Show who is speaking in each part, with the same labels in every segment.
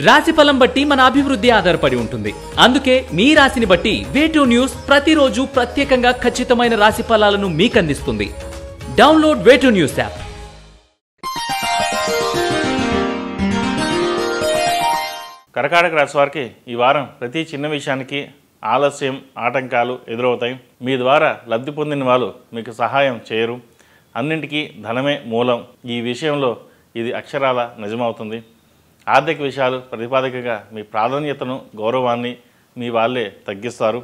Speaker 1: రాశిఫలం బట్టి మన అభివృద్ధి ఆధారపడి ఉంటుంది. అందుకే మీ రాశిని బట్టి వే2 న్యూస్ ప్రతిరోజు ప్రత్యేకంగా ఖచ్చితమైన రాశి ఫలాలను మీకు అందిస్తుంది. Download way two news app.
Speaker 2: కర్కాటక రాశి వారికి ఈ వారం ప్రతి చిన్న విషయానికి ఆలస్యం, ఆటంకాలు ఎదురవుతాయి. మీ ద్వారా లబ్ధి పొందిన వాళ్ళు మీకు సహాయం చేయరు. అన్నింటికీ ధనమే మూలం. ఈ విషయంలో ఇది అక్షరాల నిజమవుతుంది. ఆర్థిక విషయాలు ప్రతిపాదికగా మీ ప్రాధాన్యతను, గౌరవాన్ని మీ వాళ్ళే తగ్గిస్తారు.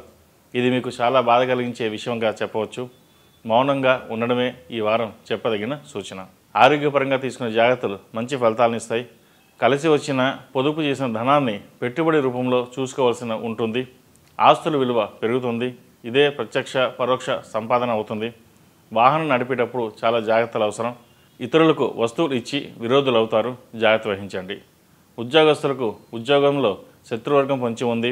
Speaker 2: ఇది మీకు చాలా బాధ కలిగించే విషయంగా చెప్పవచ్చు. మౌనంగా ఉండడమే ఈ వారం చెప్పదగిన సూచన. ఆరోగ్యపరంగా తీసుకునే జాగ్రత్తలు మంచి ఫలితాలను ఇస్తాయి. కలిసి వచ్చిన పొదుపు చేసిన ధనాన్ని పెట్టుబడి రూపంలో చూసుకోవాల్సిన ఉంటుంది. ఆస్తుల విలువ పెరుగుతుంది. ఇదే ప్రత్యక్ష పరోక్ష సంపాదన అవుతుంది. వాహనం నడిపేటప్పుడు చాలా జాగ్రత్తలు అవసరం. ఇతరులకు వస్తువులు ఇచ్చి విరోధులు అవుతారు. జాగ్రత్త వహించండి. ఉద్యోగస్తులకు ఉద్యోగంలో శత్రువర్గం పొంచి ఉంది.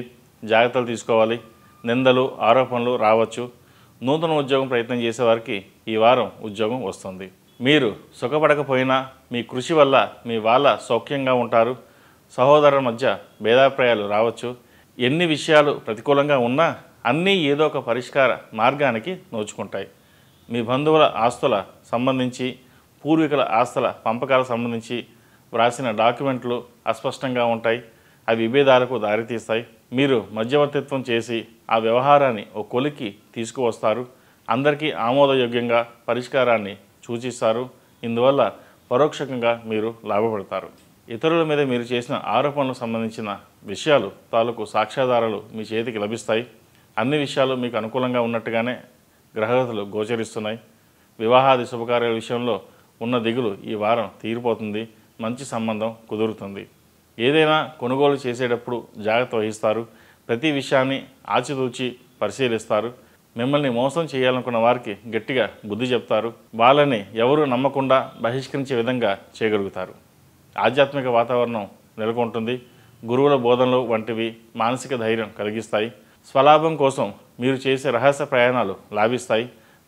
Speaker 2: జాగ్రత్తలు తీసుకోవాలి. నిందలు, ఆరోపణలు రావచ్చు. నూతన ఉద్యోగం ప్రయత్నం చేసేవారికి ఈ వారం ఉద్యోగం వస్తుంది. మీరు సుఖపడకపోయినా మీ కృషి వల్ల మీ వాళ్ళ సౌఖ్యంగా ఉంటారు. సహోదరుల మధ్య భేదాభిప్రాయాలు రావచ్చు. ఎన్ని విషయాలు ప్రతికూలంగా ఉన్నా అన్నీ ఏదో ఒక పరిష్కార మార్గానికి నోచుకుంటాయి. మీ బంధువుల ఆస్తుల సంబంధించి, పూర్వీకుల ఆస్తుల పంపకాలకు సంబంధించి వ్రాసిన డాక్యుమెంట్లు అస్పష్టంగా ఉంటాయి. అవి విభేదాలకు దారితీస్తాయి. మీరు మధ్యవర్తిత్వం చేసి ఆ వ్యవహారాన్ని ఓ కొలికి తీసుకువస్తారు. అందరికీ ఆమోదయోగ్యంగా పరిష్కారాన్ని సూచిస్తారు. ఇందువల్ల పరోక్షంగా మీరు లాభపడతారు. ఇతరుల మీద మీరు చేసిన ఆరోపణలకు సంబంధించిన విషయాలు తాలూకు సాక్ష్యాధారాలు మీ చేతికి లభిస్తాయి. అన్ని విషయాలు మీకు అనుకూలంగా ఉన్నట్టుగానే గ్రహగతులు గోచరిస్తున్నాయి. వివాహాది శుభకార్యాల విషయంలో ఉన్న దిగులు ఈ వారం తీరిపోతుంది. మంచి సంబంధం కుదురుతుంది. ఏదైనా కొనుగోలు చేసేటప్పుడు జాగ్రత్త వహిస్తారు. ప్రతి విషయాన్ని ఆచితూచి పరిశీలిస్తారు. మిమ్మల్ని మోసం చేయాలనుకున్న వారికి గట్టిగా బుద్ధి చెప్తారు. వాళ్ళని ఎవరూ నమ్మకుండా బహిష్కరించే విధంగా చేయగలుగుతారు. ఆధ్యాత్మిక వాతావరణం నెలకొంటుంది. గురువుల బోధనలు వంటివి మానసిక ధైర్యం కలిగిస్తాయి. స్వలాభం కోసం మీరు చేసే రహస్య ప్రయాణాలు లాభిస్తాయి.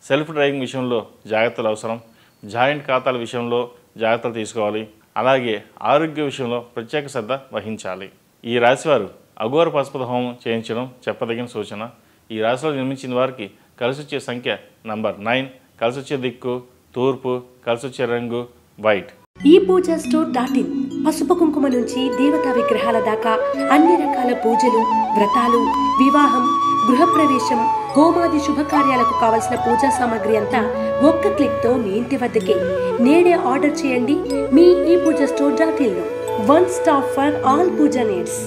Speaker 2: సెల్ఫ్ డ్రైవింగ్ విషయంలో జాగ్రత్తలు అవసరం. జాయింట్ ఖాతాల విషయంలో జాగ్రత్తలు తీసుకోవాలి. అలాగే ఆరోగ్య విషయంలో ప్రత్యేక శ్రద్ధ వహించాలి. ఈ రాశివారు అఘోర పశుపత హోమం చేయించడం చెప్పదగిన సూచన. ఈ రాశిలో జన్మించిన వారికి కలిసొచ్చే సంఖ్య నంబర్ 9, కలిసొచ్చే దిక్కు తూర్పు, కలిసొచ్చే రంగు వైట్.
Speaker 3: ePoojaStore.in పసుపు కుంకుమ నుంచి దేవతా విగ్రహాల దాకా అన్ని రకాల పూజలు, వ్రతాలు, వివాహం, గృహప్రవేశం, హోమాది శుభకార్యాలకు కావలసిన పూజా సామాగ్రి అంతా ఒక్క క్లిక్తో మీ ఇంటి వద్దకే. నేడే ఆర్డర్ చేయండి మీ ePoojaStore.in లో. One stop for all puja needs.